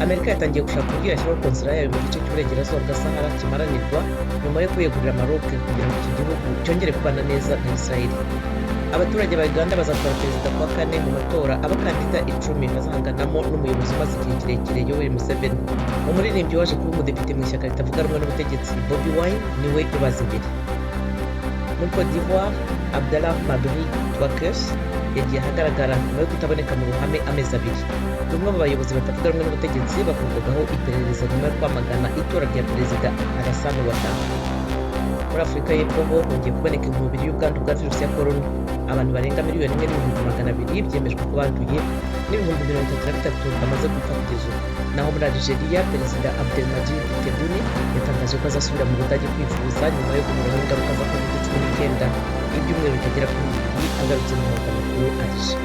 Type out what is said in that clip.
Amerika yatangiye gushaka uburyo yashyiraho konsula yayo mu gice cy'uburengerazuba bwa Sahara kimaranirwa nyuma yo kwiyegurira Maroc kugira ngo iki gihugu cyongere kubana neza na Israel. Abaturage ba Uganda bazatora perezida kuwa kane mu matora abakandida 10 bazahanganamo n'umuyobozi umaze igihe kirekire Yoweri Museveni. Umuririmbyi waje kuba umudepite mu ishyaka ritavuga rumwe n'ubutegetsi Bobi Wine niwe ubaza imbere. Muri Cote d'Ivoire, Abdallah Mabri Touakes yagiye ahagaragara nyuma yo kutaboneka mu ruhame amezi abiri. Bamwe mu bayobozi batavuga rumwe n'ubutegetsi bakurwagaho iperereza nyuma yo kwamagana itora rya perezida Alassane Ouattara. Muri Afurika y'Epfo ho hongeye kuboneka inkubiri y'ubwandu bwa virusi ya corona. Abantu barenga miliyoni 1,200,000 byemejwe ko banduye n'ibihumbi 33 bamaze gupfa kugeza ubu. Naho muri Algeria, perezida Abdelmadjid Tebboune yatangaje ko azasubira mu Budage kwivuza nyuma yo guhura n'ingaruka za COVID-19 ibyumweru bitagera kuri bibiri agarutse mu murwa mukuru Alger.